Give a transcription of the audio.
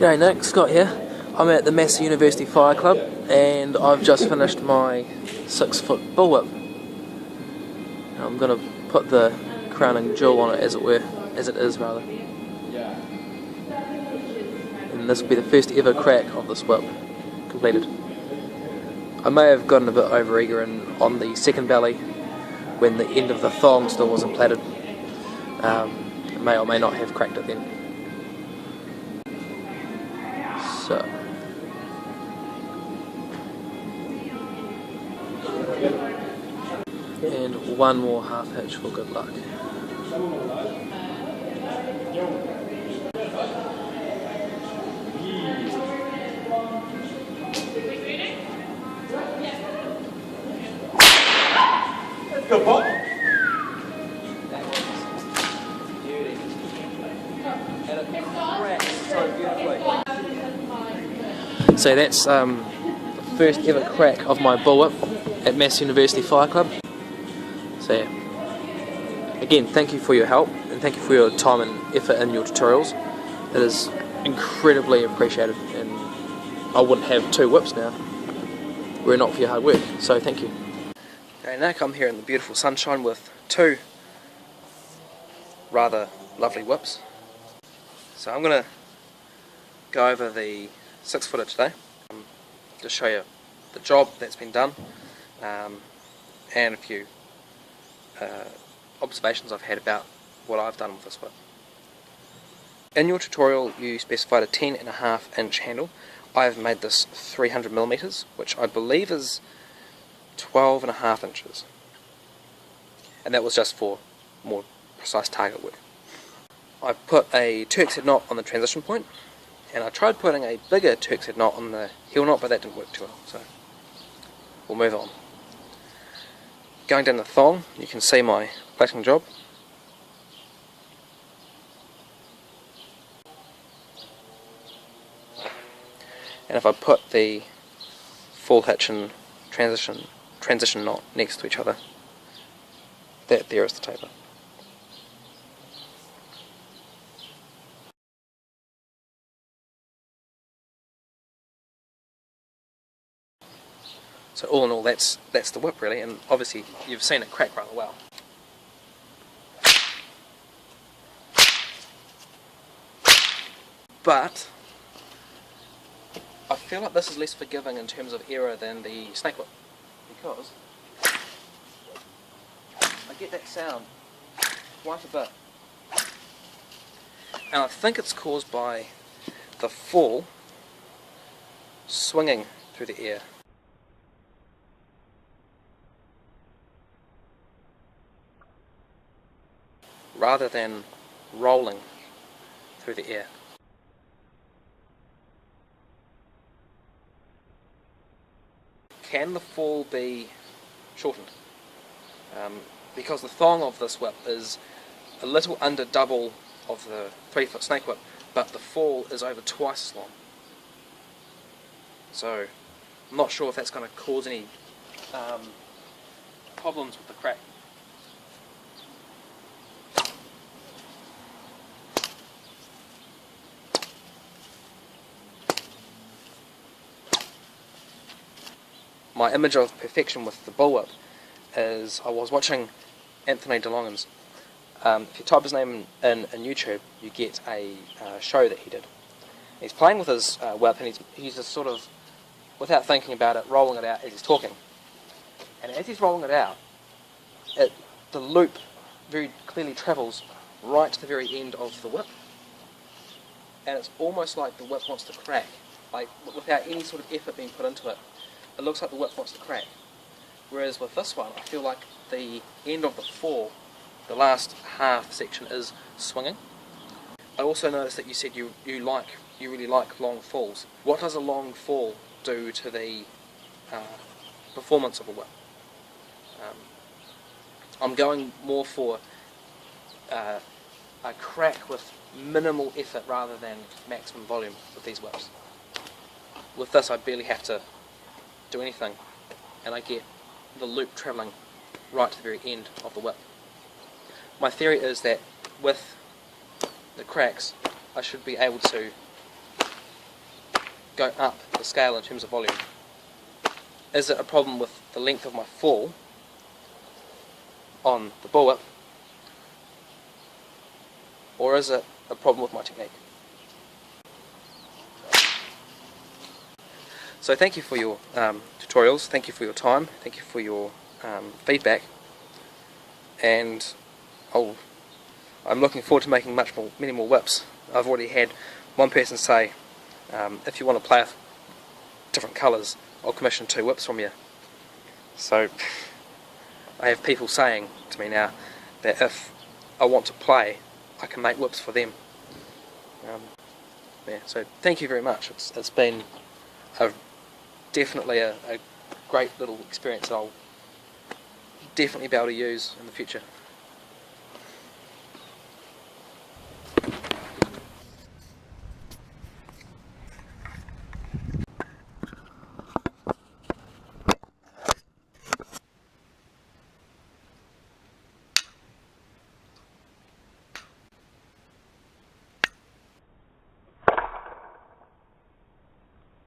G'day Nick, Scott here. I'm at the Massey University Fire Club and I've just finished my 6-foot bullwhip. I'm going to put the crowning jewel on it as it is. And this will be the first ever crack of this whip completed. I may have gotten a bit over-eager on the second belly when the end of the thong still wasn't plaited. I may or may not have cracked it then. So, and one more half hitch for good luck. Good pop. Beauty. And it cracks so beautifully. So that's the first ever crack of my bullwhip at Massey University Fire Club. So yeah. Again, thank you for your help and thank you for your time and effort in your tutorials. It is incredibly appreciated and I wouldn't have 2 whips now were it not for your hard work. So thank you. Okay, now I'm here in the beautiful sunshine with 2 rather lovely whips. So I'm going to go over the 6-footer today, to show you the job that's been done and a few observations I've had about what I've done with this whip. In your tutorial you specified a 10.5 inch handle. I've made this 300mm, which I believe is 12.5 inches, and that was just for more precise target work. I put a Turk's head knot on the transition point, and I tried putting a bigger Turk's head knot on the heel knot, but that didn't work too well, so we'll move on. Going down the thong, you can see my plaiting job. And if I put the full hitch and transition knot next to each other, that there is the taper. So all in all, that's the whip really, and obviously you've seen it crack rather well. But I feel like this is less forgiving in terms of error than the snake whip, because I get that sound quite a bit, and I think it's caused by the fall swinging through the air. Rather than rolling through the air. Can the fall be shortened? Because the thong of this whip is a little under double of the 3-foot snake whip, but the fall is over twice as long. So I'm not sure if that's going to cause any problems with the crack. My image of perfection with the bullwhip is I was watching Anthony DeLongham's. If you type his name in YouTube, you get a show that he did. He's playing with his whip and he's just sort of, without thinking about it, rolling it out as he's talking. And as he's rolling it out, the loop very clearly travels right to the very end of the whip. And it's almost like the whip wants to crack, like without any sort of effort being put into it. It looks like the whip wants to crack. Whereas with this one, I feel like the end of the fall, the last half section, is swinging. I also noticed that you said you really like long falls. What does a long fall do to the performance of a whip? I'm going more for a crack with minimal effort rather than maximum volume with these whips. With this I barely have to do anything and I get the loop travelling right to the very end of the whip. My theory is that with the cracks I should be able to go up the scale in terms of volume? Is it a problem with the length of my fall on the BullWhip, or is it a problem with my technique? So thank you for your tutorials, thank you for your time, thank you for your feedback, and I'm looking forward to making many more whips. I've already had one person say, if you want to play with different colours, I'll commission 2 whips from you. So I have people saying to me now that if I want to play, I can make whips for them. Yeah, so thank you very much. It's been definitely a great little experience that I'll definitely be able to use in the future.